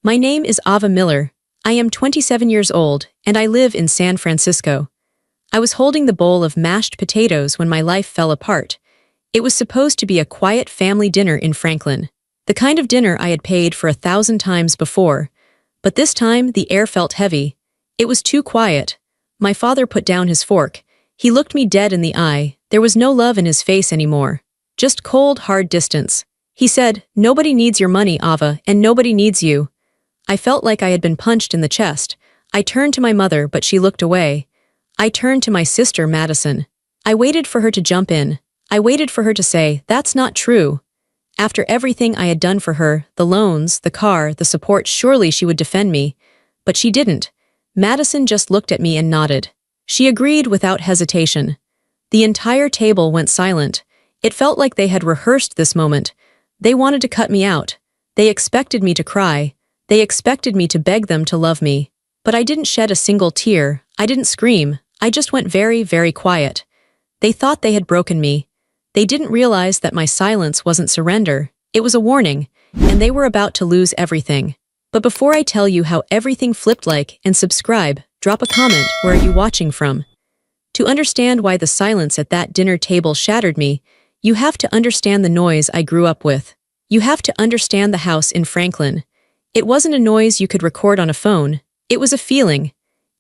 My name is Ava Miller. I am 27 years old, and I live in San Francisco. I was holding the bowl of mashed potatoes when my life fell apart. It was supposed to be a quiet family dinner in Franklin, the kind of dinner I had paid for 1,000 times before. But this time, the air felt heavy. It was too quiet. My father put down his fork. He looked me dead in the eye. There was no love in his face anymore. Just cold, hard distance. He said, "Nobody needs your money, Ava, and nobody needs you." I felt like I had been punched in the chest. I turned to my mother, but she looked away. I turned to my sister, Madison. I waited for her to jump in. I waited for her to say, "That's not true." After everything I had done for her, the loans, the car, the support, surely she would defend me. But she didn't. Madison just looked at me and nodded. She agreed without hesitation. The entire table went silent. It felt like they had rehearsed this moment. They wanted to cut me out. They expected me to cry. They expected me to beg them to love me. But I didn't shed a single tear. I didn't scream. I just went very, very quiet. They thought they had broken me. They didn't realize that my silence wasn't surrender. It was a warning, and they were about to lose everything. But before I tell you how everything flipped and subscribe, drop a comment, where are you watching from? To understand why the silence at that dinner table shattered me, you have to understand the noise I grew up with. You have to understand the house in Franklin. It wasn't a noise you could record on a phone. It was a feeling.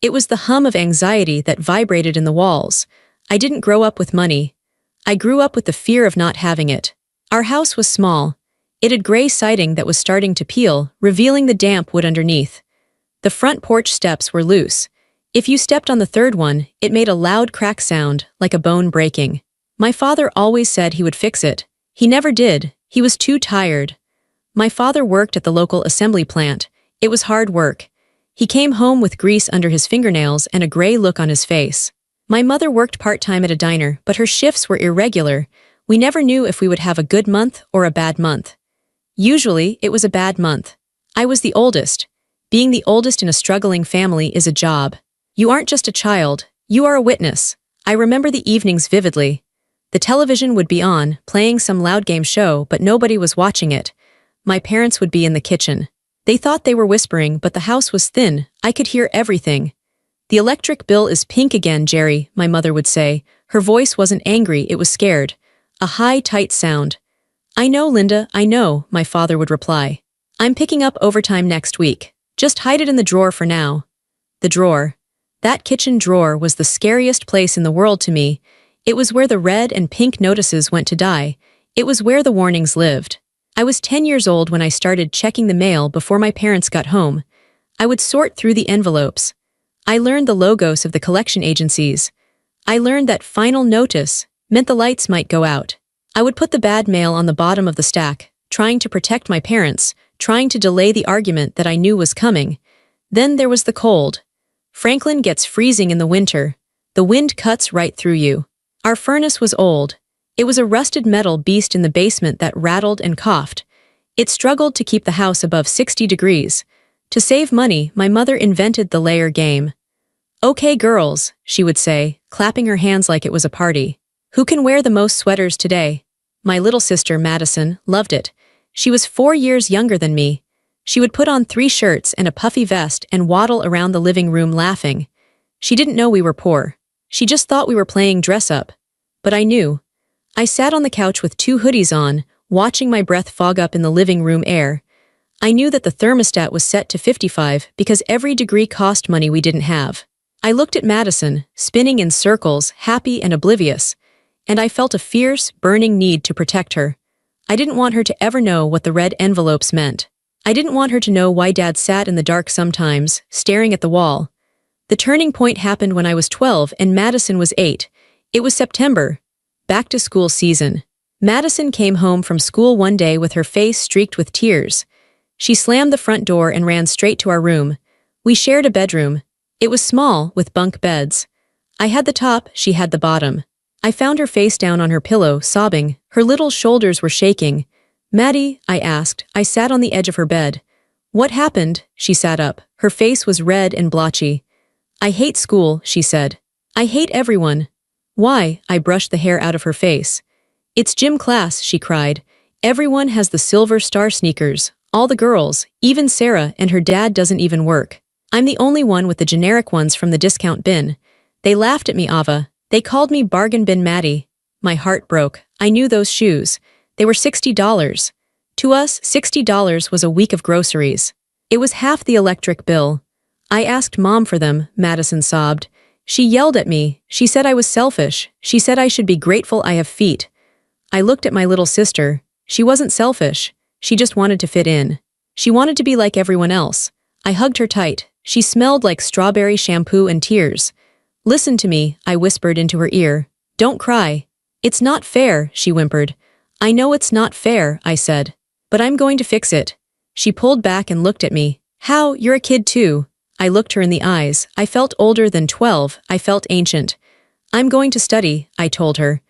It was the hum of anxiety that vibrated in the walls. I didn't grow up with money. I grew up with the fear of not having it. Our house was small. It had gray siding that was starting to peel, revealing the damp wood underneath. The front porch steps were loose. If you stepped on the third one, it made a loud crack sound, like a bone breaking. My father always said he would fix it. He never did. He was too tired. My father worked at the local assembly plant. It was hard work. He came home with grease under his fingernails and a gray look on his face. My mother worked part-time at a diner, but her shifts were irregular. We never knew if we would have a good month or a bad month. Usually, it was a bad month. I was the oldest. Being the oldest in a struggling family is a job. You aren't just a child, you are a witness. I remember the evenings vividly. The television would be on, playing some loud game show, but nobody was watching it. My parents would be in the kitchen. They thought they were whispering, but the house was thin. I could hear everything. "The electric bill is pink again, Jerry," my mother would say. Her voice wasn't angry, it was scared. A high, tight sound. "I know, Linda, I know," my father would reply. "I'm picking up overtime next week. Just hide it in the drawer for now." The drawer. That kitchen drawer was the scariest place in the world to me. It was where the red and pink notices went to die. It was where the warnings lived. I was 10 years old when I started checking the mail before my parents got home. I would sort through the envelopes. I learned the logos of the collection agencies. I learned that final notice meant the lights might go out. I would put the bad mail on the bottom of the stack, trying to protect my parents, trying to delay the argument that I knew was coming. Then there was the cold. Franklin gets freezing in the winter. The wind cuts right through you. Our furnace was old. It was a rusted metal beast in the basement that rattled and coughed. It struggled to keep the house above 60 degrees. To save money, my mother invented the layer game. "Okay, girls," she would say, clapping her hands like it was a party. "Who can wear the most sweaters today?" My little sister, Madison, loved it. She was 4 years younger than me. She would put on 3 shirts and a puffy vest and waddle around the living room laughing. She didn't know we were poor. She just thought we were playing dress-up. But I knew. I sat on the couch with 2 hoodies on, watching my breath fog up in the living room air. I knew that the thermostat was set to 55 because every degree cost money we didn't have. I looked at Madison, spinning in circles, happy and oblivious, and I felt a fierce, burning need to protect her. I didn't want her to ever know what the red envelopes meant. I didn't want her to know why Dad sat in the dark sometimes, staring at the wall. The turning point happened when I was 12 and Madison was 8. It was September. Back-to-school season. Madison came home from school one day with her face streaked with tears. She slammed the front door and ran straight to our room. We shared a bedroom. It was small, with bunk beds. I had the top, she had the bottom. I found her face down on her pillow, sobbing. Her little shoulders were shaking. "Maddie," I asked. I sat on the edge of her bed. "What happened?" She sat up. Her face was red and blotchy. "I hate school," she said. "I hate everyone." "Why?" I brushed the hair out of her face. "It's gym class," she cried. "Everyone has the silver star sneakers. All the girls, even Sarah and her dad doesn't even work. I'm the only one with the generic ones from the discount bin. They laughed at me, Ava. They called me Bargain Bin Maddie. My heart broke. I knew those shoes. They were $60. To us, $60 was a week of groceries. It was half the electric bill. I asked Mom for them, Madison sobbed. She yelled at me. She said I was selfish. She said I should be grateful I have feet. I looked at my little sister. She wasn't selfish. She just wanted to fit in. She wanted to be like everyone else. I hugged her tight. She smelled like strawberry shampoo and tears. Listen to me, I whispered into her ear. Don't cry. It's not fair, she whimpered. I know it's not fair, I said. But I'm going to fix it. She pulled back and looked at me. How, you're a kid too. I looked her in the eyes. I felt older than 12. I felt ancient. I'm going to study, I told her.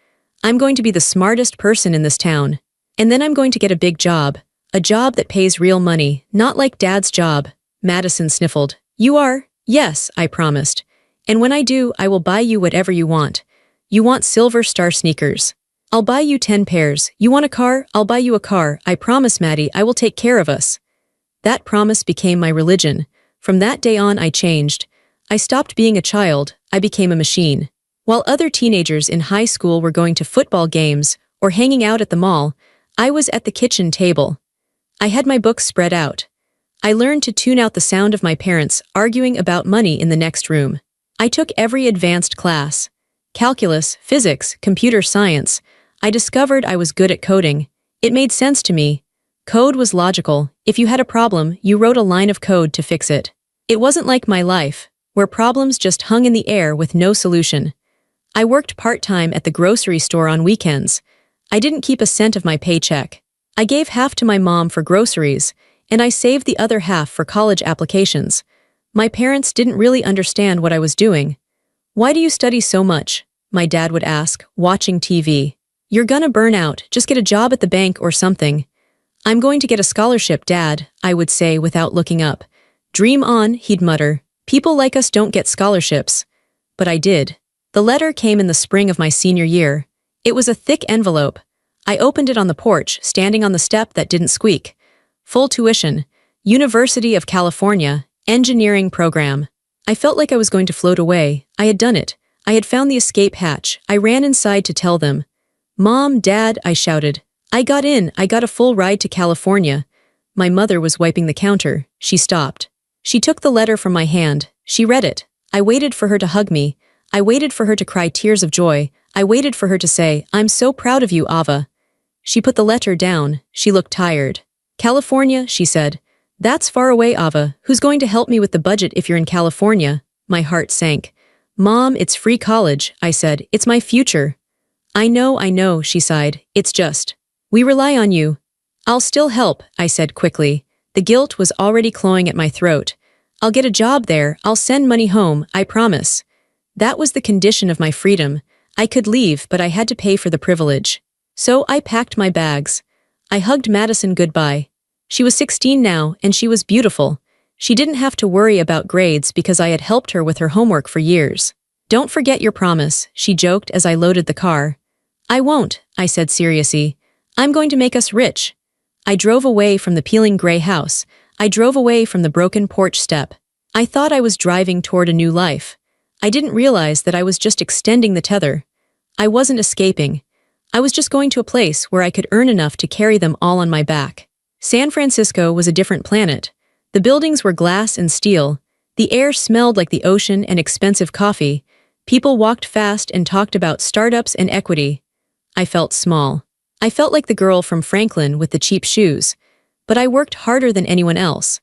I'm going to be the smartest person in this town. And then I'm going to get a big job. A job that pays real money, not like Dad's job. Madison sniffled. You are? Yes, I promised. And when I do, I will buy you whatever you want. You want Silver Star sneakers. I'll buy you 10 pairs. You want a car? I'll buy you a car. I promise, Maddie, I will take care of us. That promise became my religion. From that day on, I changed. I stopped being a child. I became a machine. While other teenagers in high school were going to football games or hanging out at the mall, I was at the kitchen table. I had my books spread out. I learned to tune out the sound of my parents arguing about money in the next room. I took every advanced class. Calculus, physics, computer science. I discovered I was good at coding. It made sense to me. Code was logical. If you had a problem, you wrote a line of code to fix it. It wasn't like my life, where problems just hung in the air with no solution. I worked part-time at the grocery store on weekends. I didn't keep a cent of my paycheck. I gave half to my mom for groceries, and I saved the other half for college applications. My parents didn't really understand what I was doing. Why do you study so much? My dad would ask, watching TV. You're gonna burn out, just get a job at the bank or something. I'm going to get a scholarship, Dad, I would say without looking up. Dream on, he'd mutter. People like us don't get scholarships. But I did. The letter came in the spring of my senior year. It was a thick envelope. I opened it on the porch, standing on the step that didn't squeak. Full tuition. University of California. Engineering program. I felt like I was going to float away. I had done it. I had found the escape hatch. I ran inside to tell them. Mom, Dad, I shouted. I got in. I got a full ride to California. My mother was wiping the counter. She stopped. She took the letter from my hand. She read it. I waited for her to hug me. I waited for her to cry tears of joy. I waited for her to say, I'm so proud of you, Ava. She put the letter down. She looked tired. California, she said. That's far away, Ava. Who's going to help me with the budget if you're in California? My heart sank. Mom, it's free college, I said. It's my future. I know, she sighed. It's just. We rely on you. I'll still help, I said quickly. The guilt was already clawing at my throat. I'll get a job there. I'll send money home, I promise. That was the condition of my freedom. I could leave, but I had to pay for the privilege. So I packed my bags. I hugged Madison goodbye. She was 16 now, and she was beautiful. She didn't have to worry about grades because I had helped her with her homework for years. Don't forget your promise, she joked as I loaded the car. I won't, I said seriously. I'm going to make us rich. I drove away from the peeling gray house. I drove away from the broken porch step. I thought I was driving toward a new life. I didn't realize that I was just extending the tether. I wasn't escaping. I was just going to a place where I could earn enough to carry them all on my back. San Francisco was a different planet. The buildings were glass and steel. The air smelled like the ocean and expensive coffee. People walked fast and talked about startups and equity. I felt small. I felt like the girl from Franklin with the cheap shoes. But I worked harder than anyone else.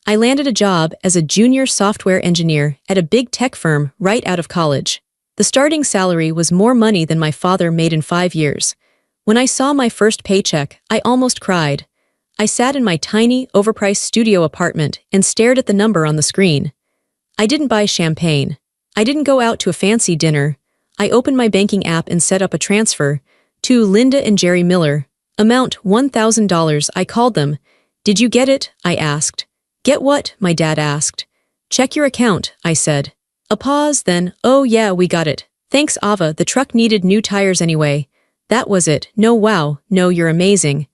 I landed a job as a junior software engineer at a big tech firm right out of college. The starting salary was more money than my father made in 5 years. When I saw my first paycheck, I almost cried. I sat in my tiny, overpriced studio apartment and stared at the number on the screen. I didn't buy champagne. I didn't go out to a fancy dinner. I opened my banking app and set up a transfer to Linda and Jerry Miller. Amount $1,000, I called them. Did you get it? I asked. Get what? My dad asked. Check your account, I said. A pause, then, oh yeah, we got it. Thanks, Ava, the truck needed new tires anyway. That was it. No, wow, no, you're amazing.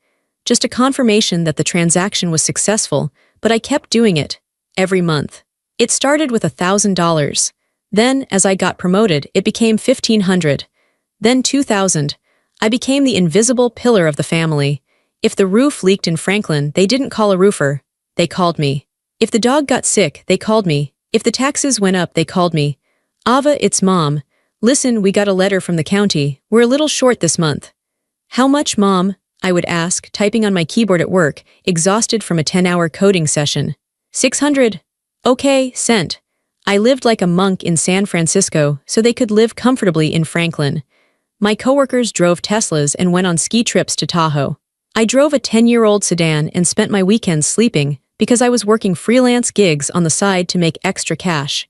just a confirmation that the transaction was successful, but I kept doing it. Every month. It started with $1,000. Then, as I got promoted, it became $1,500. Then $2,000. I became the invisible pillar of the family. If the roof leaked in Franklin, they didn't call a roofer. They called me. If the dog got sick, they called me. If the taxes went up, they called me. Ava, it's Mom. Listen, we got a letter from the county. We're a little short this month. How much, Mom? I would ask, typing on my keyboard at work, exhausted from a 10-hour coding session. 600. Okay, sent. I lived like a monk in San Francisco, so they could live comfortably in Franklin. My coworkers drove Teslas and went on ski trips to Tahoe. I drove a 10-year-old sedan and spent my weekends sleeping because I was working freelance gigs on the side to make extra cash.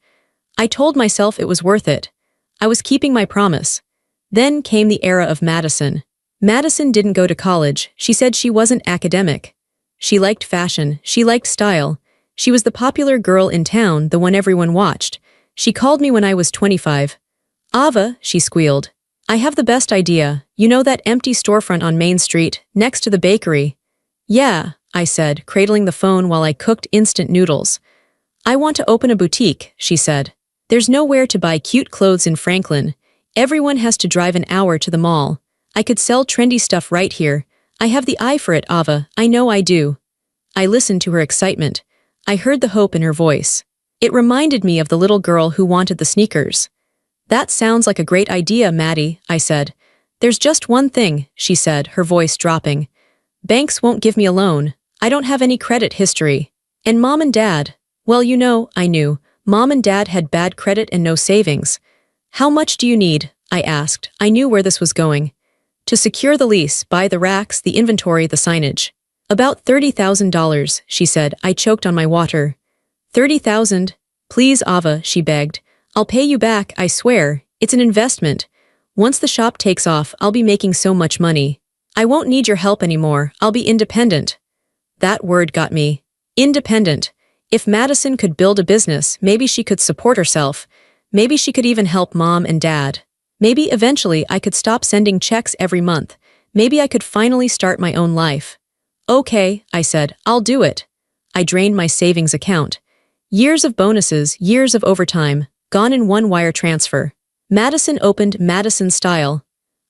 I told myself it was worth it. I was keeping my promise. Then came the era of Madison. Madison didn't go to college. She said she wasn't academic. She liked fashion. She liked style. She was the popular girl in town, the one everyone watched. She called me when I was 25. Ava, she squealed. I have the best idea. You know that empty storefront on Main Street, next to the bakery? Yeah, I said, cradling the phone while I cooked instant noodles. I want to open a boutique, she said. There's nowhere to buy cute clothes in Franklin. Everyone has to drive an hour to the mall. I could sell trendy stuff right here. I have the eye for it, Ava. I know I do. I listened to her excitement. I heard the hope in her voice. It reminded me of the little girl who wanted the sneakers. That sounds like a great idea, Maddie, I said. There's just one thing, she said, her voice dropping. Banks won't give me a loan. I don't have any credit history. And Mom and Dad, well, you know, I knew. Mom and Dad had bad credit and no savings. How much do you need? I asked. I knew where this was going. To secure the lease, buy the racks, the inventory, the signage. About $30,000, she said. I choked on my water. 30,000? Please, Ava, she begged. I'll pay you back, I swear. It's an investment. Once the shop takes off, I'll be making so much money. I won't need your help anymore. I'll be independent. That word got me. Independent. If Madison could build a business, maybe she could support herself. Maybe she could even help Mom and Dad. Maybe eventually I could stop sending checks every month. Maybe I could finally start my own life. Okay, I said, I'll do it. I drained my savings account. Years of bonuses, years of overtime, gone in one wire transfer. Madison opened Madison Style.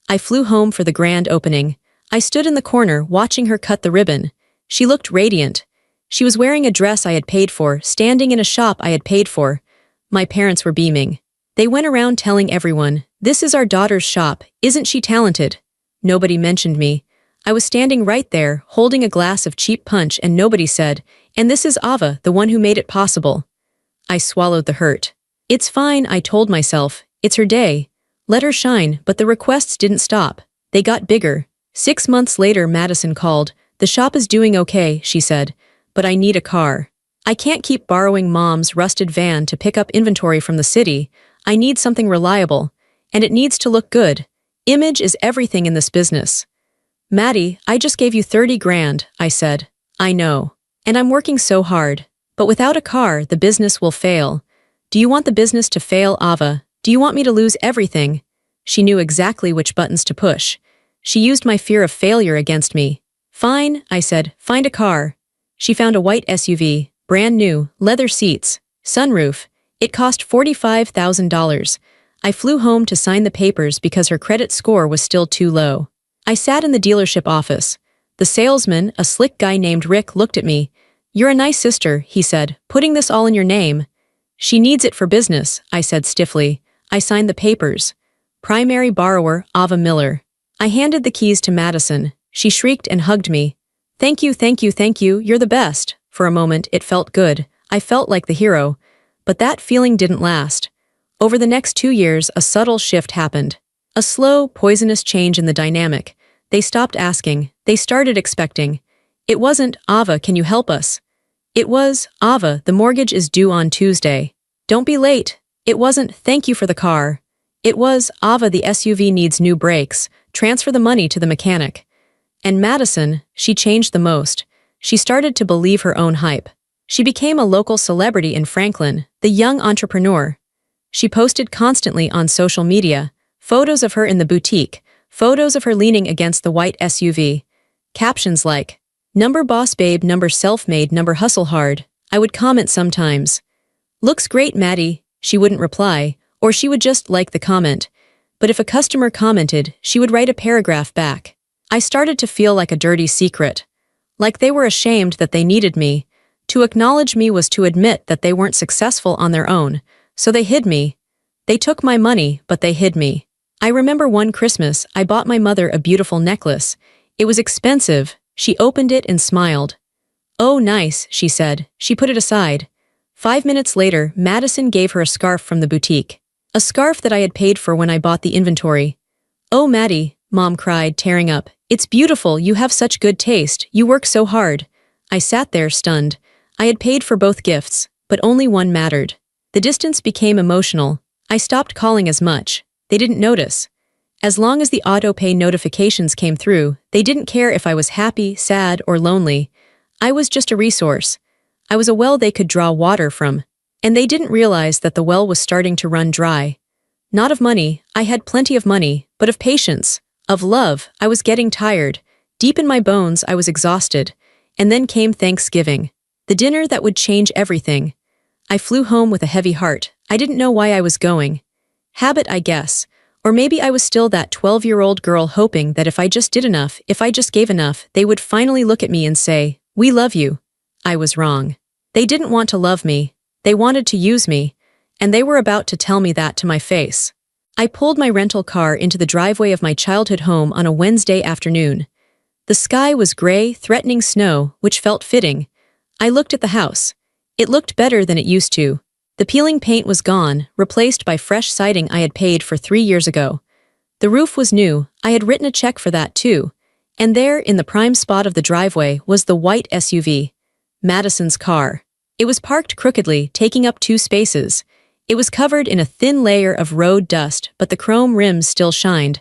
I flew home for the grand opening. I stood in the corner watching her cut the ribbon. She looked radiant. She was wearing a dress I had paid for, standing in a shop I had paid for. My parents were beaming. They went around telling everyone, "This is our daughter's shop, isn't she talented?" Nobody mentioned me. I was standing right there, holding a glass of cheap punch, and nobody said, "And this is Ava, the one who made it possible." I swallowed the hurt. It's fine, I told myself. It's her day. Let her shine, but the requests didn't stop. They got bigger. 6 months later, Madison called. "The shop is doing okay," she said, "but I need a car. I can't keep borrowing Mom's rusted van to pick up inventory from the city. I need something reliable. And it needs to look good. Image is everything in this business." "Maddie, I just gave you 30 grand, I said. "I know. And I'm working so hard. But without a car, the business will fail. Do you want the business to fail, Ava? Do you want me to lose everything?" She knew exactly which buttons to push. She used my fear of failure against me. "Fine," I said, "find a car." She found a white SUV, brand new, leather seats, sunroof. It cost $45,000. I flew home to sign the papers because her credit score was still too low. I sat in the dealership office. The salesman, a slick guy named Rick, looked at me. "You're a nice sister," he said, "putting this all in your name." "She needs it for business," I said stiffly. I signed the papers. Primary borrower, Ava Miller. I handed the keys to Madison. She shrieked and hugged me. "Thank you, thank you, thank you, you're the best." For a moment, it felt good. I felt like the hero. But that feeling didn't last. Over the next 2 years, a subtle shift happened. A slow, poisonous change in the dynamic. They stopped asking. They started expecting. It wasn't, "Ava, can you help us?" It was, "Ava, the mortgage is due on Tuesday. Don't be late." It wasn't, "Thank you for the car." It was, "Ava, the SUV needs new brakes. Transfer the money to the mechanic." And Madison, she changed the most. She started to believe her own hype. She became a local celebrity in Franklin, the young entrepreneur. She posted constantly on social media, photos of her in the boutique, photos of her leaning against the white SUV. Captions like, "Number boss babe, number self-made, number hustle hard." I would comment sometimes. "Looks great, Maddie." She wouldn't reply, or she would just like the comment. But if a customer commented, she would write a paragraph back. I started to feel like a dirty secret. Like they were ashamed that they needed me. To acknowledge me was to admit that they weren't successful on their own, so they hid me. They took my money, but they hid me. I remember one Christmas, I bought my mother a beautiful necklace. It was expensive. She opened it and smiled. "Oh, nice," she said. She put it aside. 5 minutes later, Madison gave her a scarf from the boutique. A scarf that I had paid for when I bought the inventory. "Oh, Maddie," Mom cried, tearing up. "It's beautiful, you have such good taste, you work so hard." I sat there, stunned. I had paid for both gifts, but only one mattered. The distance became emotional. I stopped calling as much. They didn't notice. As long as the auto-pay notifications came through, they didn't care if I was happy, sad, or lonely. I was just a resource. I was a well they could draw water from. And they didn't realize that the well was starting to run dry. Not of money, I had plenty of money, but of patience, of love. I was getting tired. Deep in my bones, I was exhausted. And then came Thanksgiving. The dinner that would change everything. I flew home with a heavy heart. I didn't know why I was going. Habit, I guess. Or maybe I was still that 12-year-old girl hoping that if I just did enough, if I just gave enough, they would finally look at me and say, "We love you." I was wrong. They didn't want to love me. They wanted to use me. And they were about to tell me that to my face. I pulled my rental car into the driveway of my childhood home on a Wednesday afternoon. The sky was gray, threatening snow, which felt fitting. I looked at the house. It looked better than it used to. The peeling paint was gone, replaced by fresh siding I had paid for 3 years ago. The roof was new. I had written a check for that too. And there, in the prime spot of the driveway, was the white SUV. Madison's car. It was parked crookedly, taking up 2 spaces. It was covered in a thin layer of road dust, but the chrome rims still shined.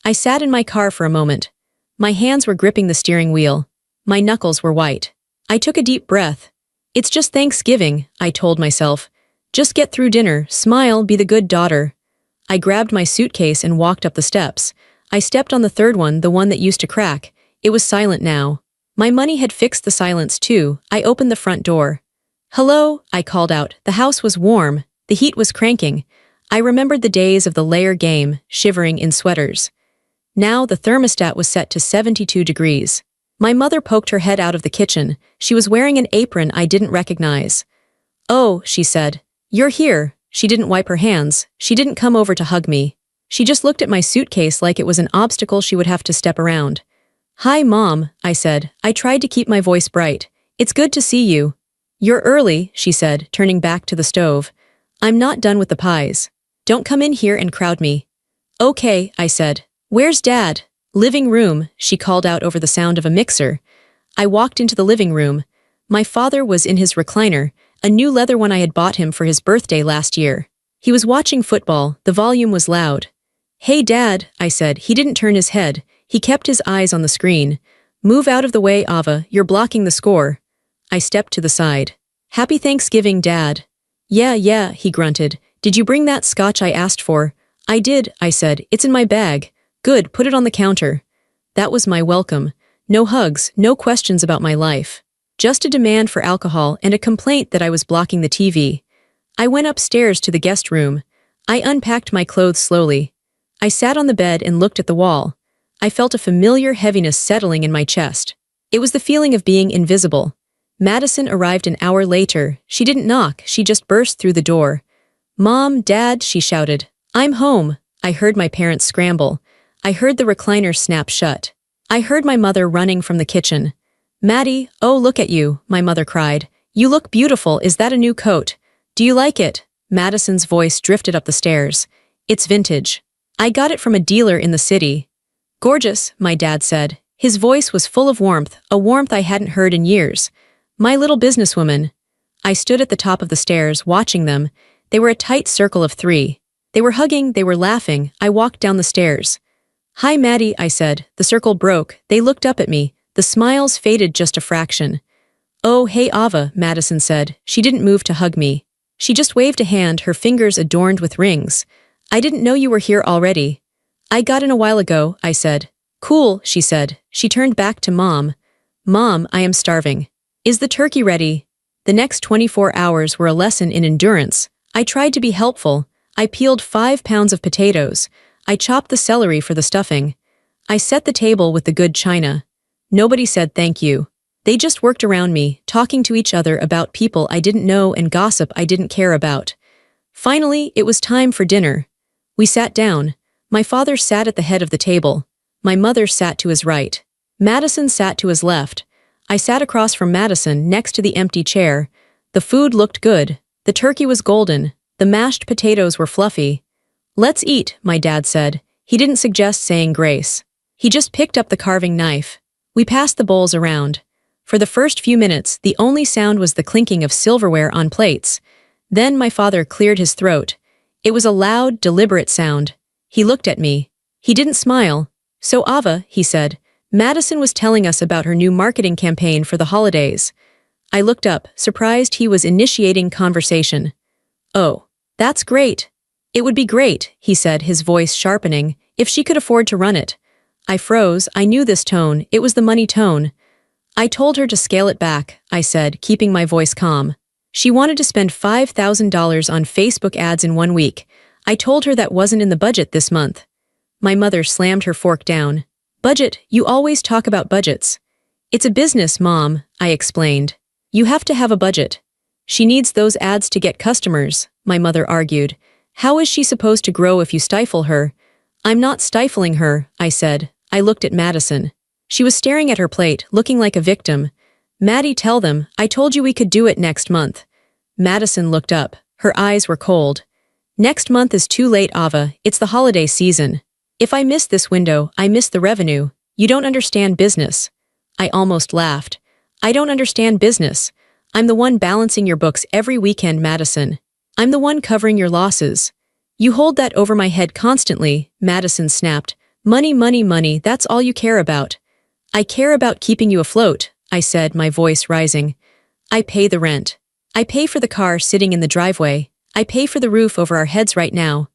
I sat in my car for a moment. My hands were gripping the steering wheel. My knuckles were white. I took a deep breath. "It's just Thanksgiving," I told myself. "Just get through dinner, smile, be the good daughter." I grabbed my suitcase and walked up the steps. I stepped on the third one, the one that used to crack. It was silent now. My money had fixed the silence too. I opened the front door. "Hello," I called out. The house was warm. The heat was cranking. I remembered the days of the layer game, shivering in sweaters. Now the thermostat was set to 72 degrees. My mother poked her head out of the kitchen. She was wearing an apron I didn't recognize. "Oh," she said. "You're here." She didn't wipe her hands. She didn't come over to hug me. She just looked at my suitcase like it was an obstacle she would have to step around. "Hi, Mom," I said. I tried to keep my voice bright. "It's good to see you." "You're early," she said, turning back to the stove. "I'm not done with the pies. Don't come in here and crowd me." "Okay," I said. "Where's Dad?" "Living room," she called out over the sound of a mixer. I walked into the living room. My father was in his recliner, a new leather one I had bought him for his birthday last year. He was watching football. The volume was loud. "Hey, Dad," I said. He didn't turn his head. He kept his eyes on the screen. "Move out of the way, Ava. You're blocking the score." I stepped to the side. "Happy Thanksgiving, Dad." Yeah, he grunted. "Did you bring that scotch I asked for?" "I did," I said. "It's in my bag." "Good, put it on the counter." That was my welcome. No hugs, no questions about my life. Just a demand for alcohol and a complaint that I was blocking the TV. I went upstairs to the guest room. I unpacked my clothes slowly. I sat on the bed and looked at the wall. I felt a familiar heaviness settling in my chest. It was the feeling of being invisible. Madison arrived an hour later. She didn't knock, she just burst through the door. "Mom, Dad," she shouted. "I'm home." I heard my parents scramble. I heard the recliner snap shut. I heard my mother running from the kitchen. "Maddie, oh look at you," my mother cried. "You look beautiful, is that a new coat? Do you like it?" Madison's voice drifted up the stairs. "It's vintage. I got it from a dealer in the city." "Gorgeous," my dad said. His voice was full of warmth, a warmth I hadn't heard in years. "My little businesswoman." I stood at the top of the stairs, watching them. They were a tight circle of 3. They were hugging, they were laughing. I walked down the stairs. "Hi, Maddie," I said. The circle broke. They looked up at me. The smiles faded just a fraction. "Oh, hey, Ava," Madison said. She didn't move to hug me. She just waved a hand, her fingers adorned with rings. "I didn't know you were here already." "I got in a while ago," I said. Cool, she said. She turned back to Mom. Mom, I am starving. Is the turkey ready? The next 24 hours were a lesson in endurance. I tried to be helpful. I peeled 5 pounds of potatoes. I chopped the celery for the stuffing. I set the table with the good china. Nobody said thank you. They just worked around me, talking to each other about people I didn't know and gossip I didn't care about. Finally, it was time for dinner. We sat down. My father sat at the head of the table. My mother sat to his right. Madison sat to his left. I sat across from Madison next to the empty chair. The food looked good. The turkey was golden. The mashed potatoes were fluffy. Let's eat, my dad said. He didn't suggest saying grace. He just picked up the carving knife. We passed the bowls around. For the first few minutes, the only sound was the clinking of silverware on plates. Then my father cleared his throat. It was a loud, deliberate sound. He looked at me. He didn't smile. So Ava, he said, Madison was telling us about her new marketing campaign for the holidays. I looked up, surprised he was initiating conversation. Oh, that's great. It would be great, he said, his voice sharpening, if she could afford to run it. I froze. I knew this tone. It was the money tone. I told her to scale it back, I said, keeping my voice calm. She wanted to spend $5,000 on Facebook ads in 1 week. I told her that wasn't in the budget this month. My mother slammed her fork down. Budget, you always talk about budgets. It's a business, Mom, I explained. You have to have a budget. She needs those ads to get customers, my mother argued. How is she supposed to grow if you stifle her? I'm not stifling her, I said. I looked at Madison. She was staring at her plate, looking like a victim. Maddie, tell them, I told you we could do it next month. Madison looked up. Her eyes were cold. Next month is too late, Ava. It's the holiday season. If I miss this window, I miss the revenue. You don't understand business. I almost laughed. I don't understand business. I'm the one balancing your books every weekend, Madison. I'm the one covering your losses. You hold that over my head constantly, Madison snapped. Money, money, money, that's all you care about. I care about keeping you afloat, I said, my voice rising. I pay the rent. I pay for the car sitting in the driveway. I pay for the roof over our heads right now.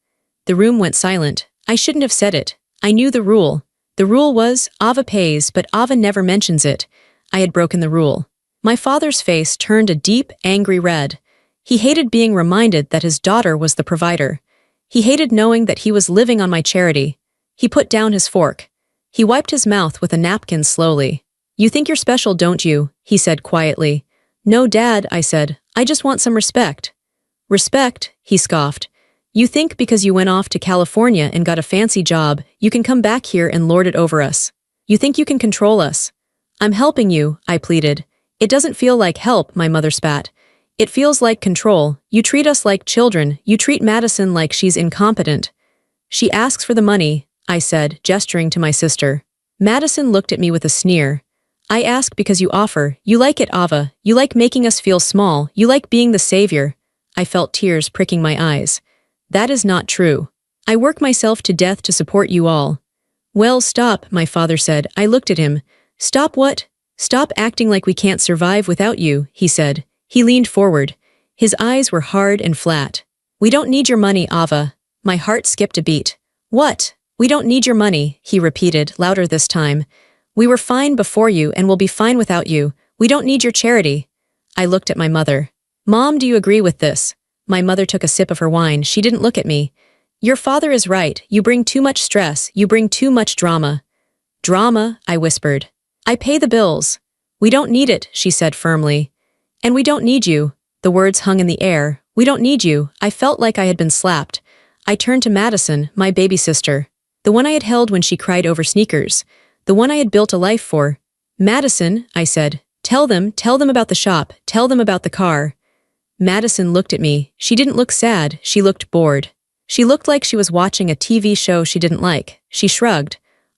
The room went silent. I shouldn't have said it. I knew the rule. The rule was, Ava pays, but Ava never mentions it. I had broken the rule. My father's face turned a deep, angry red. He hated being reminded that his daughter was the provider. He hated knowing that he was living on my charity. He put down his fork. He wiped his mouth with a napkin slowly. You think you're special, don't you? He said quietly. No, Dad, I said. I just want some respect. Respect, he scoffed. You think because you went off to California and got a fancy job, you can come back here and lord it over us. You think you can control us. I'm helping you, I pleaded. It doesn't feel like help, my mother spat. It feels like control. You treat us like children. You treat Madison like she's incompetent. She asks for the money, I said, gesturing to my sister. Madison looked at me with a sneer. I ask because you offer. You like it, Ava. You like making us feel small. You like being the savior. I felt tears pricking my eyes. That is not true. I work myself to death to support you all. Well, stop, my father said. I looked at him. Stop what? Stop acting like we can't survive without you, he said. He leaned forward. His eyes were hard and flat. We don't need your money, Ava. My heart skipped a beat. What? We don't need your money, he repeated, louder this time. We were fine before you and will be fine without you. We don't need your charity. I looked at my mother. Mom, do you agree with this? My mother took a sip of her wine. She didn't look at me. Your father is right. You bring too much stress. You bring too much drama. Drama, I whispered. I pay the bills. We don't need it, she said firmly. And we don't need you. The words hung in the air. We don't need you. I felt like I had been slapped. I turned to Madison, my baby sister. The one I had held when she cried over sneakers. The one I had built a life for. Madison, I said, tell them about the shop. Tell them about the car. Madison looked at me. She didn't look sad. She looked bored. She looked like she was watching a TV show she didn't like. She shrugged.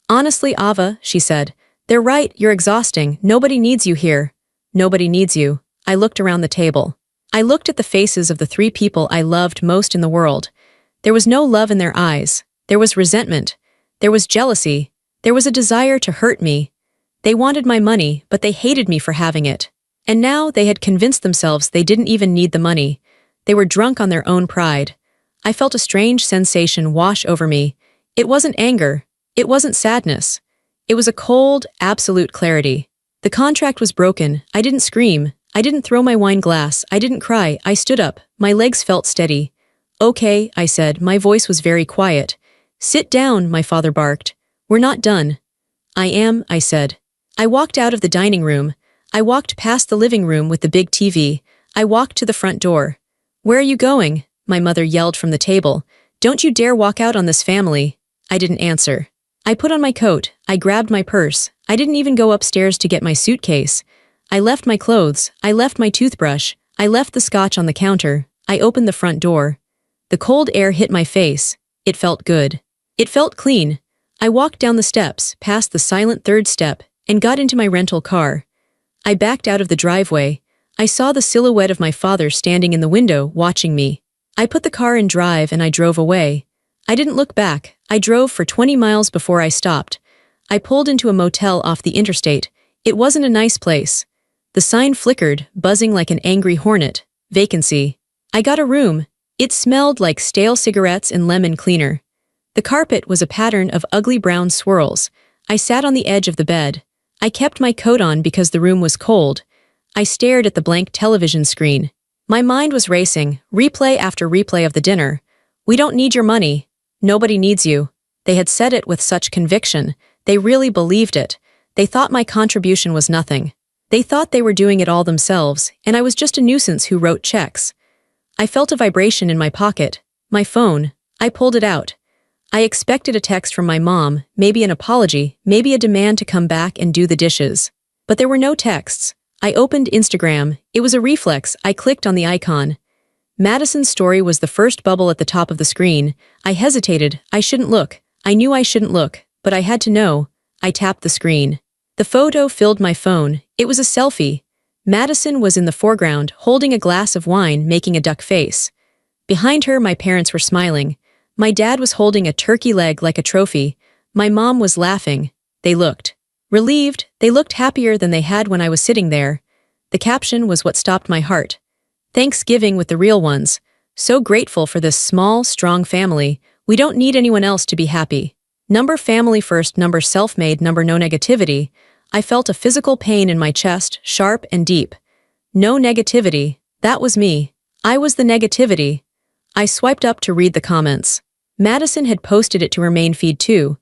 Honestly, Ava, she said, they're right. You're exhausting. Nobody needs you here. Nobody needs you. I looked around the table. I looked at the faces of the 3 people I loved most in the world. There was no love in their eyes. There was resentment. There was jealousy. There was a desire to hurt me. They wanted my money, but they hated me for having it. And now they had convinced themselves they didn't even need the money. They were drunk on their own pride. I felt a strange sensation wash over me. It wasn't anger. It wasn't sadness. It was a cold, absolute clarity. The contract was broken. I didn't scream. I didn't throw my wine glass. I didn't cry. I stood up. My legs felt steady. Okay, I said. My voice was very quiet. Sit down, my father barked. We're not done. I am, I said. I walked out of the dining room. I walked past the living room with the big TV. I walked to the front door. Where are you going? My mother yelled from the table. Don't you dare walk out on this family. I didn't answer. I put on my coat. I grabbed my purse. I didn't even go upstairs to get my suitcase. I left my clothes. I left my toothbrush. I left the scotch on the counter. I opened the front door. The cold air hit my face. It felt good. It felt clean. I walked down the steps, past the silent third step, and got into my rental car. I backed out of the driveway. I saw the silhouette of my father standing in the window, watching me. I put the car in drive and I drove away. I didn't look back. I drove for 20 miles before I stopped. I pulled into a motel off the interstate. It wasn't a nice place. The sign flickered, buzzing like an angry hornet. Vacancy. I got a room. It smelled like stale cigarettes and lemon cleaner. The carpet was a pattern of ugly brown swirls. I sat on the edge of the bed. I kept my coat on because the room was cold. I stared at the blank television screen. My mind was racing, replay after replay of the dinner. We don't need your money. Nobody needs you. They had said it with such conviction. They really believed it. They thought my contribution was nothing. They thought they were doing it all themselves, and I was just a nuisance who wrote checks. I felt a vibration in my pocket. My phone. I pulled it out. I expected a text from my mom, maybe an apology, maybe a demand to come back and do the dishes. But there were no texts. I opened Instagram. It was a reflex. I clicked on the icon. Madison's story was the first bubble at the top of the screen. I hesitated. I shouldn't look. I knew I shouldn't look, but I had to know. I tapped the screen. The photo filled my phone. It was a selfie. Madison was in the foreground, holding a glass of wine, making a duck face. Behind her, my parents were smiling. My dad was holding a turkey leg like a trophy. My mom was laughing. They looked relieved. They looked happier than they had when I was sitting there. The caption was what stopped my heart. Thanksgiving with the real ones. So grateful for this small, strong family. We don't need anyone else to be happy. Number family first, number self-made, number no negativity. I felt a physical pain in my chest, sharp and deep. No negativity. That was me. I was the negativity. I swiped up to read the comments. Madison had posted it to her main feed too.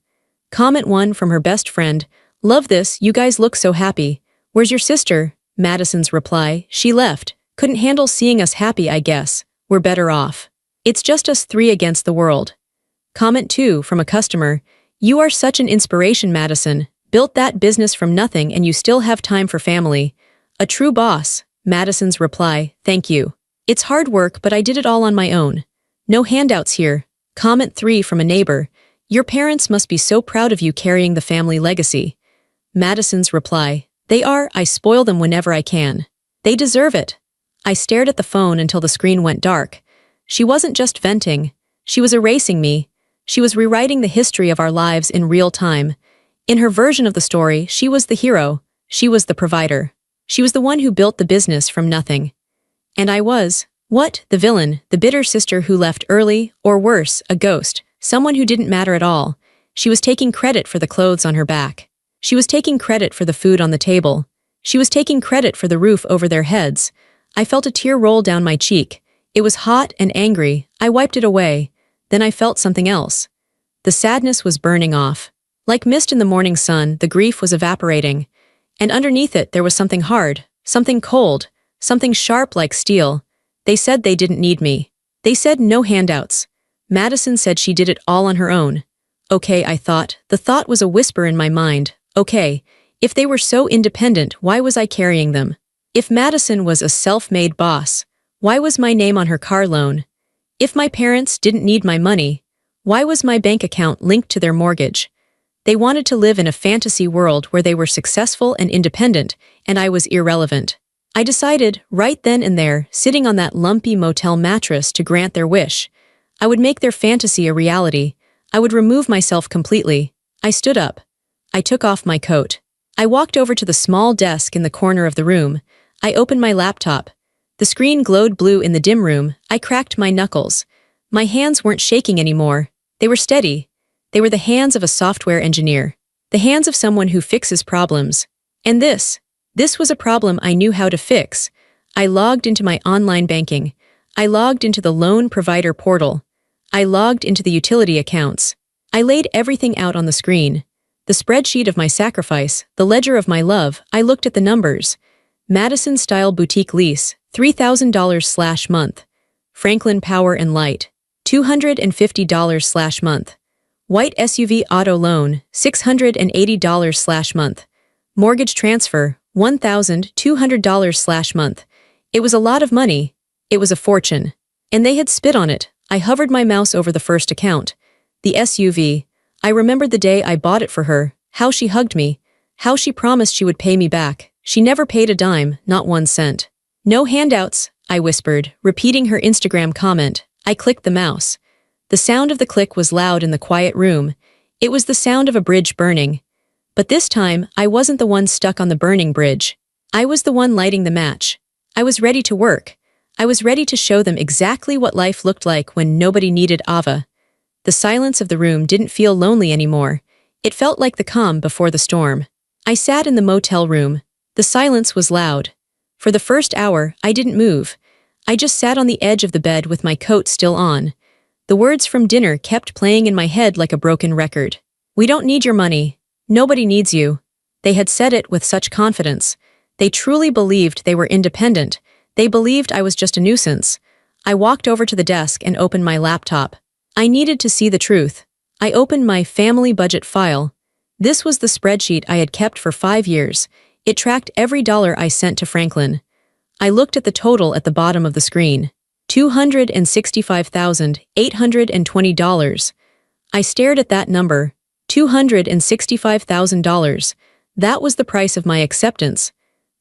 Comment 1 from her best friend. Love this, you guys look so happy. Where's your sister? Madison's reply. She left. Couldn't handle seeing us happy, I guess. We're better off. It's just us 3 against the world. Comment 2 from a customer. You are such an inspiration, Madison. Built that business from nothing and you still have time for family. A true boss. Madison's reply. Thank you. It's hard work, but I did it all on my own. No handouts here. Comment 3 from a neighbor. Your parents must be so proud of you carrying the family legacy. Madison's reply. They are. I spoil them whenever I can. They deserve it. I stared at the phone until the screen went dark. She wasn't just venting. She was erasing me. She was rewriting the history of our lives in real time. In her version of the story, she was the hero. She was the provider. She was the one who built the business from nothing. And I was, what? The villain, the bitter sister who left early, or worse, a ghost, someone who didn't matter at all. She was taking credit for the clothes on her back. She was taking credit for the food on the table. She was taking credit for the roof over their heads. I felt a tear roll down my cheek. It was hot and angry. I wiped it away. Then I felt something else. The sadness was burning off. Like mist in the morning sun, the grief was evaporating. And underneath it there was something hard, something cold, something sharp like steel. They said they didn't need me. They said no handouts. Madison said she did it all on her own. Okay, I thought. The thought was a whisper in my mind. Okay, if they were so independent, why was I carrying them? If Madison was a self-made boss, why was my name on her car loan? If my parents didn't need my money, why was my bank account linked to their mortgage? They wanted to live in a fantasy world where they were successful and independent, and I was irrelevant. I decided, right then and there, sitting on that lumpy motel mattress to grant their wish. I would make their fantasy a reality. I would remove myself completely. I stood up. I took off my coat. I walked over to the small desk in the corner of the room. I opened my laptop. The screen glowed blue in the dim room. I cracked my knuckles. My hands weren't shaking anymore. They were steady. They were the hands of a software engineer. The hands of someone who fixes problems. And this was a problem I knew how to fix. I logged into my online banking. I logged into the loan provider portal. I logged into the utility accounts. I laid everything out on the screen. The spreadsheet of my sacrifice, the ledger of my love. I looked at the numbers. Madison-style boutique lease, $3,000/month. Franklin Power and Light, $250/month. White SUV auto loan, $680/month. Mortgage transfer, $1,200/month. It was a lot of money. It was a fortune. And they had spit on it. I hovered my mouse over the first account. The SUV. I remembered the day I bought it for her, how she hugged me, how she promised she would pay me back. She never paid a dime, not 1 cent. No handouts, I whispered, repeating her Instagram comment. I clicked the mouse. The sound of the click was loud in the quiet room. It was the sound of a bridge burning. But this time, I wasn't the one stuck on the burning bridge. I was the one lighting the match. I was ready to work. I was ready to show them exactly what life looked like when nobody needed Ava. The silence of the room didn't feel lonely anymore. It felt like the calm before the storm. I sat in the motel room. The silence was loud. For the first hour, I didn't move. I just sat on the edge of the bed with my coat still on. The words from dinner kept playing in my head like a broken record. We don't need your money. Nobody needs you. They had said it with such confidence. They truly believed they were independent. They believed I was just a nuisance. I walked over to the desk and opened my laptop. I needed to see the truth. I opened my family budget file. This was the spreadsheet I had kept for 5 years. It tracked every dollar I sent to Franklin. I looked at the total at the bottom of the screen. $265,820. I stared at that number. $265,000. That was the price of my acceptance.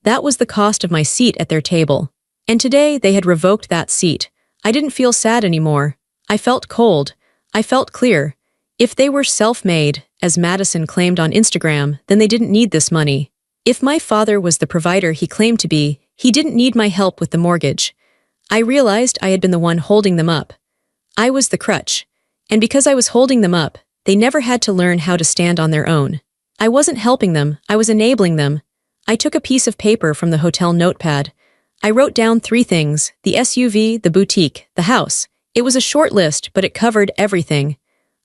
That was the cost of my seat at their table. And today they had revoked that seat. I didn't feel sad anymore. I felt cold. I felt clear. If they were self-made, as Madison claimed on Instagram, then they didn't need this money. If my father was the provider he claimed to be, he didn't need my help with the mortgage. I realized I had been the one holding them up. I was the crutch. And because I was holding them up, they never had to learn how to stand on their own. I wasn't helping them, I was enabling them. I took a piece of paper from the hotel notepad. I wrote down 3 things: the SUV, the boutique, the house. It was a short list, but it covered everything.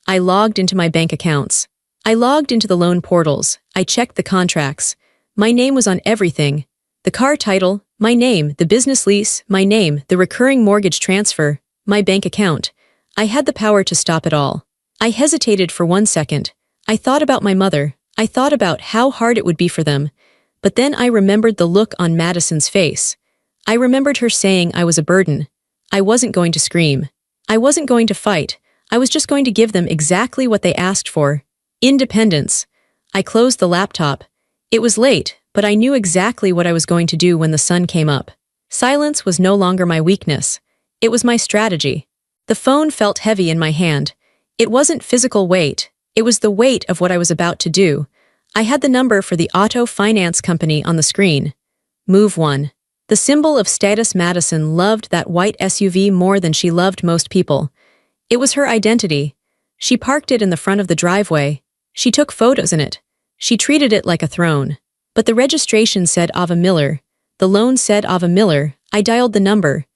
I logged into my bank accounts. I logged into the loan portals. I checked the contracts. My name was on everything. The car title, my name, the business lease, my name, the recurring mortgage transfer, my bank account. I had the power to stop it all. I hesitated for 1 second. I thought about my mother. I thought about how hard it would be for them. But then I remembered the look on Madison's face. I remembered her saying I was a burden. I wasn't going to scream. I wasn't going to fight. I was just going to give them exactly what they asked for. Independence. I closed the laptop. It was late, but I knew exactly what I was going to do when the sun came up. Silence was no longer my weakness. It was my strategy. The phone felt heavy in my hand. It wasn't physical weight. It was the weight of what I was about to do. I had the number for the auto finance company on the screen. Move 1. The symbol of status. Madison loved that white SUV more than she loved most people. It was her identity. She parked it in the front of the driveway. She took photos in it. She treated it like a throne. But the registration said Ava Miller. The loan said Ava Miller. I dialed the number.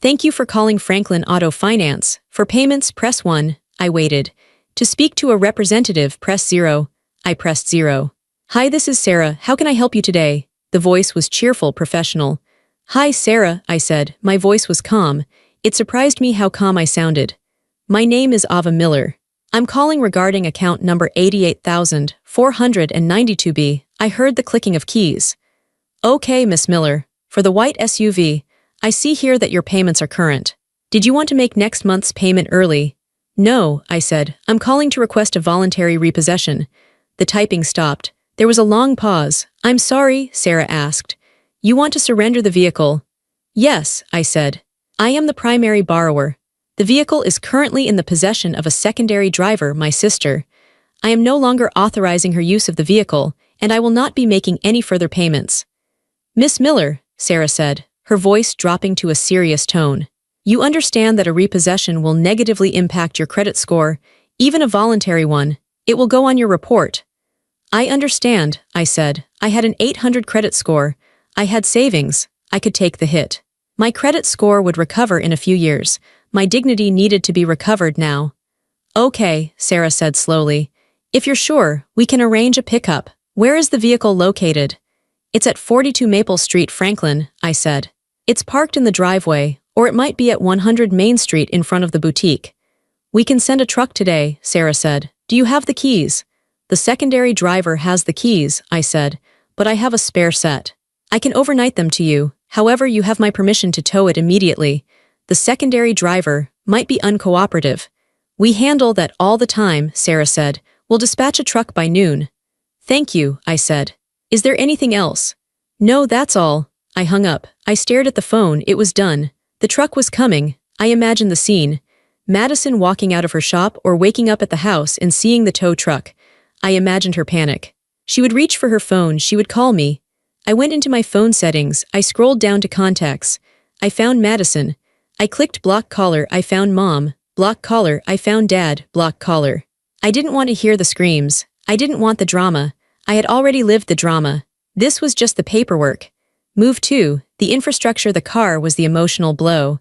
Thank you for calling Franklin Auto Finance. For payments, press 1. I waited. To speak to a representative, press 0. I pressed 0. Hi, this is Sarah. How can I help you today? The voice was cheerful, professional. Hi, Sarah, I said. My voice was calm. It surprised me how calm I sounded. My name is Ava Miller. I'm calling regarding account number 88,492B. I heard the clicking of keys. Okay, Miss Miller. For the white SUV, I see here that your payments are current. Did you want to make next month's payment early? No, I said. I'm calling to request a voluntary repossession. The typing stopped. There was a long pause. I'm sorry, Sarah asked. You want to surrender the vehicle? Yes, I said. I am the primary borrower. The vehicle is currently in the possession of a secondary driver, my sister. I am no longer authorizing her use of the vehicle, and I will not be making any further payments. Miss Miller, Sarah said, her voice dropping to a serious tone. You understand that a repossession will negatively impact your credit score, even a voluntary one. It will go on your report. I understand, I said. I had an 800 credit score. I had savings. I could take the hit. My credit score would recover in a few years. My dignity needed to be recovered now. Okay, Sarah said slowly. If you're sure, we can arrange a pickup. Where is the vehicle located? It's at 42 Maple Street, Franklin, I said. It's parked in the driveway, or it might be at 100 Main Street in front of the boutique. We can send a truck today, Sarah said. Do you have the keys? The secondary driver has the keys, I said, but I have a spare set. I can overnight them to you, however you have my permission to tow it immediately. The secondary driver might be uncooperative. We handle that all the time, Sarah said. We'll dispatch a truck by noon. Thank you, I said. Is there anything else? No, that's all. I hung up. I stared at the phone. It was done. The truck was coming. I imagined the scene. Madison walking out of her shop or waking up at the house and seeing the tow truck. I imagined her panic. She would reach for her phone. She would call me. I went into my phone settings. I scrolled down to contacts. I found Madison. I clicked block caller. I found mom. Block caller. I found dad. Block caller. I didn't want to hear the screams. I didn't want the drama. I had already lived the drama. This was just the paperwork. Move 2, the infrastructure, the car, was the emotional blow.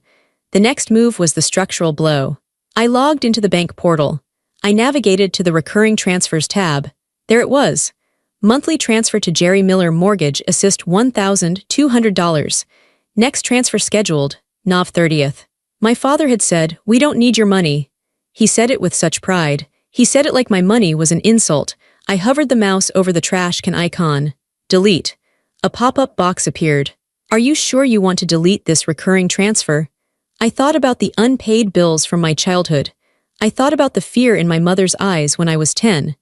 The next move was the structural blow. I logged into the bank portal. I navigated to the recurring transfers tab. There it was. Monthly transfer to Jerry Miller Mortgage Assist $1,200. Next transfer scheduled, Nov 30th. My father had said, "We don't need your money." He said it with such pride. He said it like my money was an insult. I hovered the mouse over the trash can icon. Delete. A pop-up box appeared. Are you sure you want to delete this recurring transfer? I thought about the unpaid bills from my childhood. I thought about the fear in my mother's eyes when I was 10.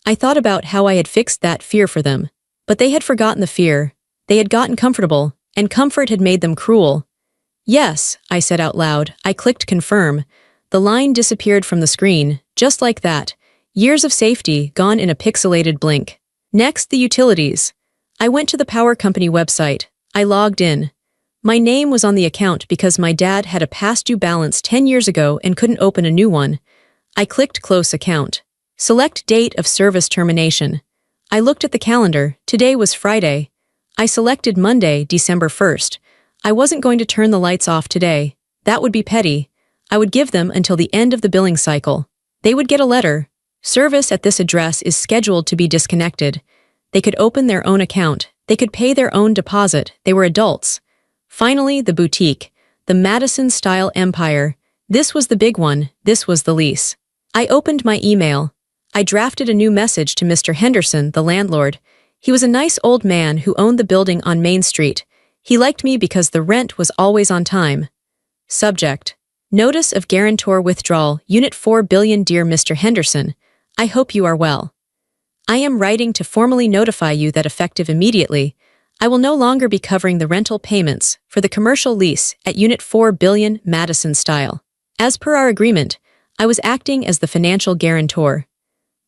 I thought about how I had fixed that fear for them. But they had forgotten the fear. They had gotten comfortable, and comfort had made them cruel. Yes, I said out loud. I clicked confirm. The line disappeared from the screen, just like that. Years of safety gone in a pixelated blink. Next, the utilities. I went to the power company website. I logged in. My name was on the account because my dad had a past due balance 10 years ago and couldn't open a new one. I clicked close account. Select date of service termination. I looked at the calendar. Today was Friday. I selected Monday, December 1st. I wasn't going to turn the lights off today. That would be petty. I would give them until the end of the billing cycle. They would get a letter. Service at this address is scheduled to be disconnected. They could open their own account. They could pay their own deposit. They were adults. Finally, the boutique. The Madison-style empire. This was the big one. This was the lease. I opened my email. I drafted a new message to Mr. Henderson, the landlord. He was a nice old man who owned the building on Main Street. He liked me because the rent was always on time. Subject. Notice of guarantor withdrawal, Unit 4 billion. Dear Mr. Henderson, I hope you are well. I am writing to formally notify you that effective immediately, I will no longer be covering the rental payments for the commercial lease at Unit 4 billion Madison style. As per our agreement, I was acting as the financial guarantor.